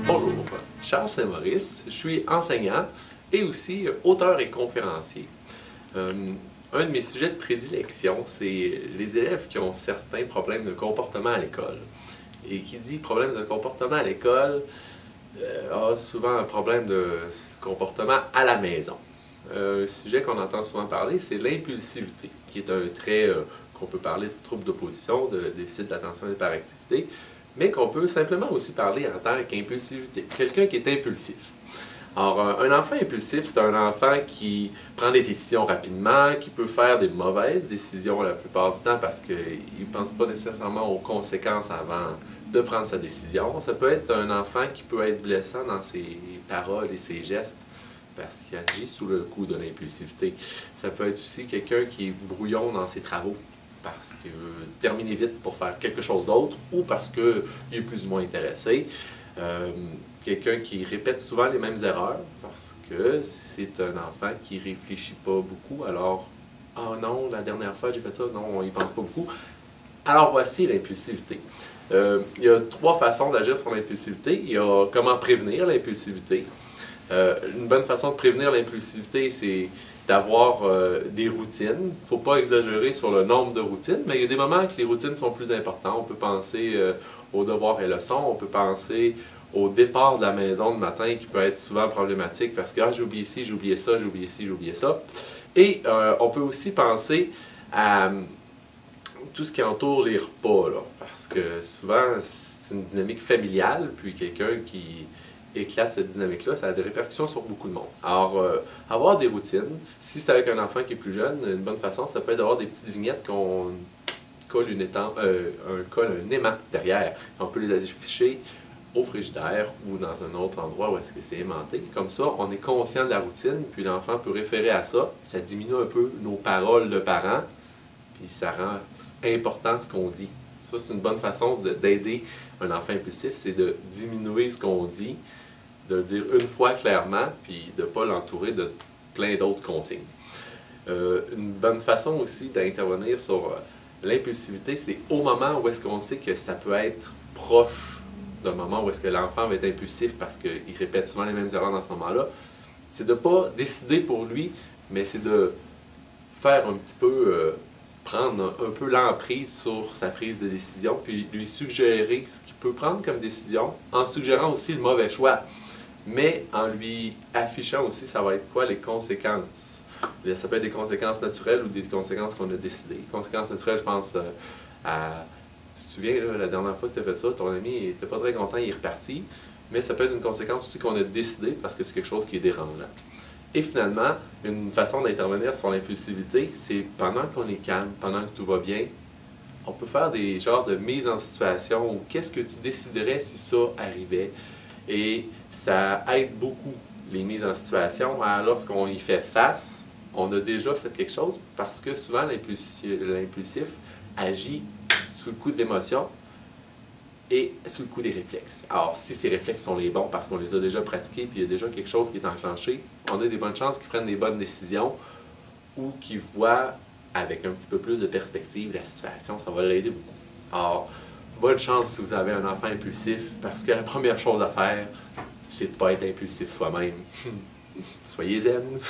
Bonjour, Charles Saint-Maurice, je suis enseignant et aussi auteur et conférencier. Un de mes sujets de prédilection, c'est les élèves qui ont certains problèmes de comportement à l'école. Et qui dit problème de comportement à l'école a souvent un problème de comportement à la maison. Un sujet qu'on entend souvent parler, c'est l'impulsivité, qui est un trait qu'on peut parler de trouble d'opposition, de déficit d'attention et d'hyperactivité, mais qu'on peut simplement aussi parler en tant qu'impulsivité. Quelqu'un qui est impulsif. Alors, un enfant impulsif, c'est un enfant qui prend des décisions rapidement, qui peut faire des mauvaises décisions la plupart du temps parce qu'il ne pense pas nécessairement aux conséquences avant de prendre sa décision. Ça peut être un enfant qui peut être blessant dans ses paroles et ses gestes parce qu'il agit sous le coup de l'impulsivité. Ça peut être aussi quelqu'un qui est brouillon dans ses travaux parce qu'il veut terminer vite pour faire quelque chose d'autre ou parce qu'il est plus ou moins intéressé. Quelqu'un qui répète souvent les mêmes erreurs parce que c'est un enfant qui réfléchit pas beaucoup. Alors, oh non, la dernière fois j'ai fait ça, non, on y pense pas beaucoup. Alors voici l'impulsivité. Il y a trois façons d'agir sur l'impulsivité. Il y a comment prévenir l'impulsivité. Une bonne façon de prévenir l'impulsivité, c'est d'avoir des routines. Il ne faut pas exagérer sur le nombre de routines, mais il y a des moments que les routines sont plus importantes. On peut penser aux devoirs et leçons, on peut penser au départ de la maison le matin qui peut être souvent problématique parce que j'ai oublié ci, j'ai oublié ça, j'ai oublié ci, j'ai oublié ça. Et on peut aussi penser à tout ce qui entoure les repas, là, parce que souvent c'est une dynamique familiale, puis quelqu'un qui éclate cette dynamique-là, ça a des répercussions sur beaucoup de monde. Alors, avoir des routines, si c'est avec un enfant qui est plus jeune, une bonne façon, ça peut être d'avoir des petites vignettes qu'on colle un aimant derrière. On peut les afficher au frigidaire ou dans un autre endroit où est-ce que c'est aimanté. Comme ça, on est conscient de la routine, puis l'enfant peut référer à ça. Ça diminue un peu nos paroles de parents, puis ça rend important ce qu'on dit. Ça, c'est une bonne façon d'aider un enfant impulsif, c'est de diminuer ce qu'on dit, de le dire une fois clairement, puis de ne pas l'entourer de plein d'autres consignes. Une bonne façon aussi d'intervenir sur l'impulsivité, c'est au moment où est-ce qu'on sait que ça peut être proche d'un moment où est-ce que l'enfant va être impulsif parce qu'il répète souvent les mêmes erreurs dans ce moment-là, c'est de ne pas décider pour lui, mais c'est de faire un petit peu, prendre un peu l'emprise sur sa prise de décision, puis lui suggérer ce qu'il peut prendre comme décision, en suggérant aussi le mauvais choix, mais en lui affichant aussi ça va être quoi les conséquences. Ça peut être des conséquences naturelles ou des conséquences qu'on a décidées. Les conséquences naturelles, je pense à... Tu te souviens, là, la dernière fois que tu as fait ça, ton ami n'était pas très content, il est reparti. Mais ça peut être une conséquence aussi qu'on a décidé parce que c'est quelque chose qui est dérangeant. Et finalement, une façon d'intervenir sur l'impulsivité, c'est pendant qu'on est calme, pendant que tout va bien, on peut faire des genres de mise en situation où qu'est-ce que tu déciderais si ça arrivait. Et ça aide beaucoup les mises en situation. Lorsqu'on y fait face, on a déjà fait quelque chose parce que souvent l'impulsif agit sous le coup de l'émotion et sous le coup des réflexes. Alors, si ces réflexes sont les bons parce qu'on les a déjà pratiqués puis il y a déjà quelque chose qui est enclenché, on a des bonnes chances qu'ils prennent des bonnes décisions ou qu'ils voient avec un petit peu plus de perspective la situation, ça va l'aider beaucoup. Alors, bonne chance si vous avez un enfant impulsif parce que la première chose à faire, c'est de ne pas être impulsif soi-même. Soyez zen!